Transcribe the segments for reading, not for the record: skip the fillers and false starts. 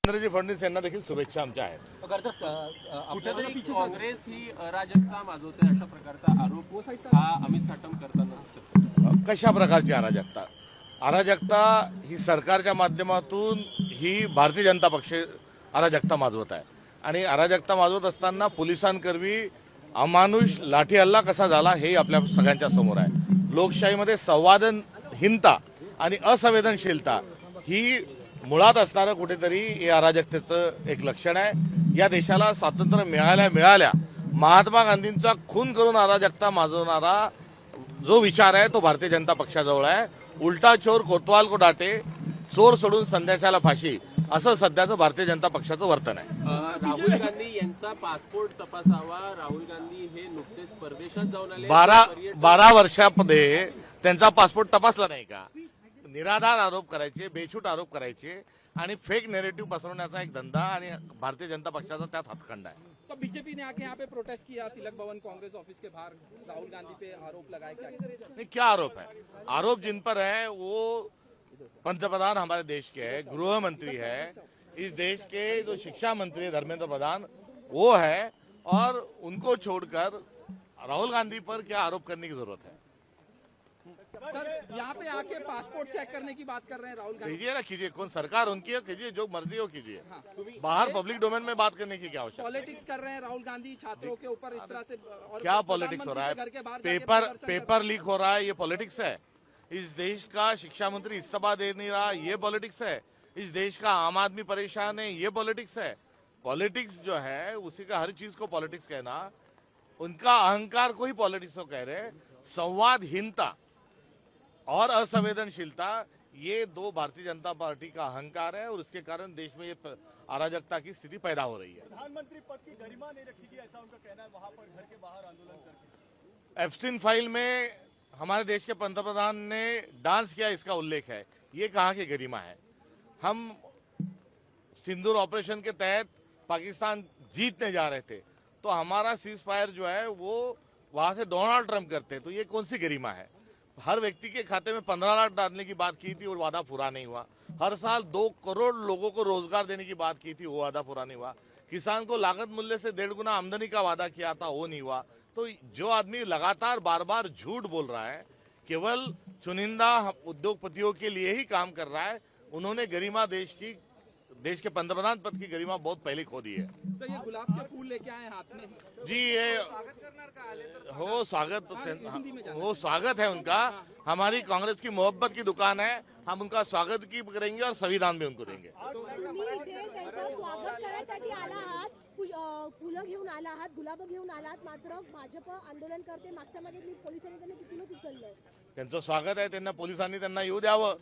देवेंद्रजी फडणवीस यांना देखील शुभेच्छा आमच्या आहेत. कुठेतरी काँग्रेस ही अराजकता माजवते अशा प्रकारचा आरोप हा अमित साटम करताना कशा प्रकारची अराजकता? अराजकता ही सरकारच्या माध्यमातून ही भारतीय जनता पक्ष अराजकता माजवत आहे आणि अराजकता माजवत असताना पोलिसांकरवी अमानुष लाठी हल्ला कसा झाला हे आपल्या सगळ्यांच्या समोर आहे. लोकशाहीमध्ये संवादहीनता आणि असंवेदनशीलता ही मुळात असणारं कुठेतरी हे अराजकतेचं एक लक्षण आहे. या देशाला स्वातंत्र्य मिळाल्या महात्मा गांधींचा खून करून अराजकता माजवणारा जो विचार आहे तो भारतीय जनता पक्षाजवळ आहे. उलटा चोर कोतवाल को डाटे, चोर सोडून संदेशाला फाशी, असं सध्याचं भारतीय जनता पक्षाचं वर्तन आहे. राहुल गांधी यांचा पासपोर्ट तपासावा. राहुल गांधी हे नुकतेच परदेशात जाऊन आले. 12 वर्षामध्ये त्यांचा पासपोर्ट तपासला नाही का? निराधार आरोप करायचे, बेछूट आरोप करायचे आणि फेक नेरेटिव्ह पसरवण्याचा एक धंदा आणि भारतीय जनता पक्षाचा त्यात हातखंडा आहे. तो बीजेपी ने आके यहाँ पे प्रोटेस्ट किया तिलक भवन कांग्रेस ऑफिस के बाहर, राहुल गांधी पे आरोप लगाए. नहीं, क्या आरोप है? आरोप जिन पर है वो पंतप्रधान हमारे देश के है, गृह मंत्री है, इस देश के जो शिक्षा मंत्री धर्मेंद्र प्रधान वो है, और उनको छोड़कर राहुल गांधी पर क्या आरोप करने की जरूरत है? सर यहाँ पे आके पासपोर्ट चेक करने की बात कर रहे हैं राहुल गांधी. कीजिए ना, कीजिए. कौन सरकार उनकी है, कीजिए, जो मर्जी हो कीजिए. बाहर पब्लिक डोमेन में बात करने की क्या आवश्यकता? पॉलिटिक्स कर रहे हैं राहुल गांधी छात्रों के ऊपर इस तरह से. और क्या पॉलिटिक्स हो रहा है? पेपर लीक हो रहा है, ये पॉलिटिक्स है? इस देश का शिक्षा मंत्री इस्तीफा दे नहीं रहा, ये पॉलिटिक्स है? इस देश का आम आदमी परेशान है, ये पॉलिटिक्स है? पॉलिटिक्स जो है उसी का हर चीज को पॉलिटिक्स कहना, उनका अहंकार को ही पॉलिटिक्स को कह रहे हैं. संवादहीनता और असंवेदनशीलता ये दो भारतीय जनता पार्टी का अहंकार है और उसके कारण देश में ये अराजकता की स्थिति पैदा हो रही है. प्रधानमंत्री पद की गरिमा नहीं रखी गई, ऐसा उनका कहना है. वहां पर घर के बाहर आंदोलन करके एप्स्टीन फाइल में हमारे देश के पंतप्रधान ने डांस किया, इसका उल्लेख है. ये कहाँ की गरिमा है? हम सिंदूर ऑपरेशन के तहत पाकिस्तान जीतने जा रहे थे तो हमारा सीज फायर जो है वो वहां से डोनाल्ड ट्रंप करते, तो ये कौन सी गरिमा है? हर व्यक्ति के खाते में 15 लाख डालने की बात की थी और वादा पूरा नहीं हुआ. हर साल 2 करोड़ लोगों को रोजगार देने की बात की थी, वो वादा पूरा नहीं हुआ. किसान को लागत मूल्य से 1.5 गुना आमदनी का वादा किया था, वो नहीं हुआ. तो जो आदमी लगातार बार बार झूठ बोल रहा है, केवल चुनिंदा उद्योगपतियों के लिए ही काम कर रहा है, उन्होंने गरिमा देश के पंतप्रधान पद की गरिमा बहुत पहले खो दी है. सर ये गुलाब के फूल लेके आए हाथ में. जी, ये वो स्वागत है उनका. हमारी कांग्रेस की मोहब्बत की दुकान है, हम उनका स्वागत की करेंगे और संविधान भी उनको देंगे. स्वागत करण्यासाठी आला आहात, फुलं घेऊन आला आहात, गुलाब घेऊन आलात, मात्र भाजप आंदोलन करते. मागच्या मध्ये पोलिसांनी त्यांना तिथूनच उचललंय. त्यांचं स्वागत आहे, त्यांना पोलिसांनी त्यांना येऊ द्यावं.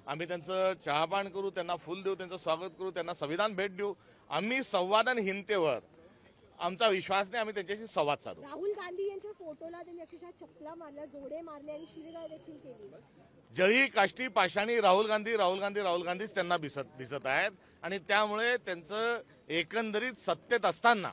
आम्ही त्यांचं चहापान करू, त्यांना फुल देऊ, त्यांचं स्वागत करू, त्यांना संविधान भेट देऊ. आम्ही संवादहीनतेवर आमचा विश्वास नाही, आम्ही त्यांच्याशी संवाद साधू. राहुल गांधी यांच्या फोटोला त्यांनी अक्षरशः चपला मारल्या, जोडे मारले आणि शिवीगाळ देखील केली. जळी काष्टी पाषाणी राहुल गांधीच त्यांना दिसत आहेत आणि त्यामुळे त्यांचं एकंदरीत सत्तेत असताना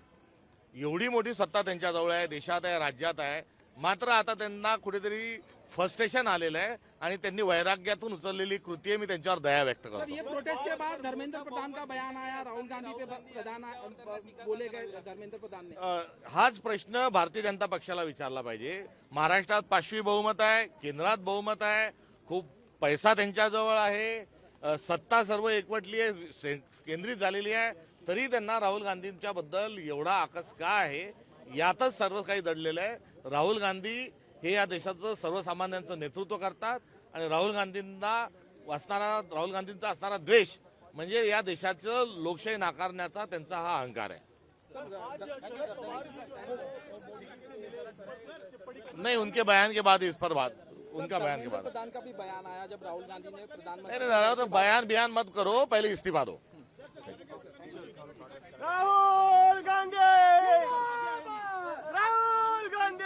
एवढी मोठी सत्ता त्यांच्याजवळ आहे, देशात आहे, राज्यात आहे, मात्र आता त्यांना कुठेतरी फ्रस्ट्रेशन आलेलं आहे आणि त्यांनी वैराग्यातून उचललेली कृती आहे. मी त्यांच्यावर दया व्यक्त करतो. ये प्रोटेस्ट के बाद धर्मेंद्र प्रधान का बयान आया, राहुल गांधी पे प्रधान बोले गए धर्मेंद्र प्रधान ने. हाच प्रश्न भारतीय जनता पक्षाला विचारला पाहिजे. महाराष्ट्रात 5वी बहुमत आहे, केंद्रात बहुमत आहे, खूप पैसा त्यांच्याजवळ आहे, सत्ता सर्व एकवटली आहे, केंद्रित झालेली आहे, तरी त्यांना राहुल गांधींच्या बद्दल एवढा आकस का आहे यातच सर्व काही दडलेलं आहे. राहुल गांधी हे या देशाचं सर्वसामान्यांचं नेतृत्व करतात आणि राहुल गांधींचा असणारा द्वेष म्हणजे या देशाचं लोकशाही नाकारण्याचा त्यांचा हा अहंकार आहे. नहीं, उनके बयान के बाद इस पर बात, उनका बयान के बाद प्रधान का भी बयान आया जब राहुल गांधी ने प्रधानमंत्री. नहीं, तो बयान मत करो, पहले इस्तीफा दो. राहुल गांधी, राहुल गांधी,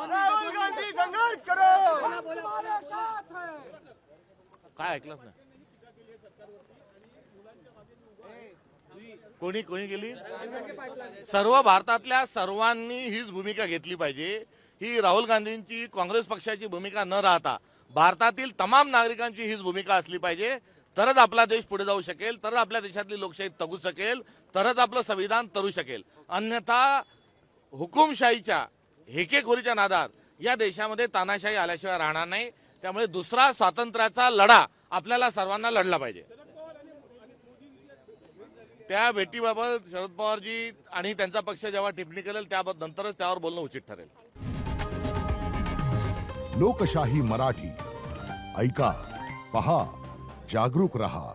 राहुल गांधी संघर्ष करो. काय ऐकलंच नाही. कोणी केली? सर्व भारतातल्या सर्वांनी हीच भूमिका घेतली पाहिजे. ही राहुल गांधींची काँग्रेस पक्षाची भूमिका न राहता भारतातील तमाम नागरिकांची हीच भूमिका असली पाहिजे. तरच आपला देश पुढे जाऊ शकेल, तरच आपल्या देशातली लोकशाही तगू शकेल, तरच आपलं संविधान तरू शकेल. अन्यथा हुकुमशाहीच्या हेकेखोरीच्या नादात या देशामध्ये तानाशाही आल्याशिवाय राहणार नाही. त्यामुळे दुसरा स्वातंत्र्याचा लढा आपल्याला सर्वांना लढला पाहिजे. त्या भेटीबाबत शरद पवारजी आणि त्यांचा पक्ष जेव्हा टिप्पणी करेल नंतरच त्यावर बोलणं उचित ठरेल. लोकशाही मराठी ऐका, पहा, जागरूक रहा.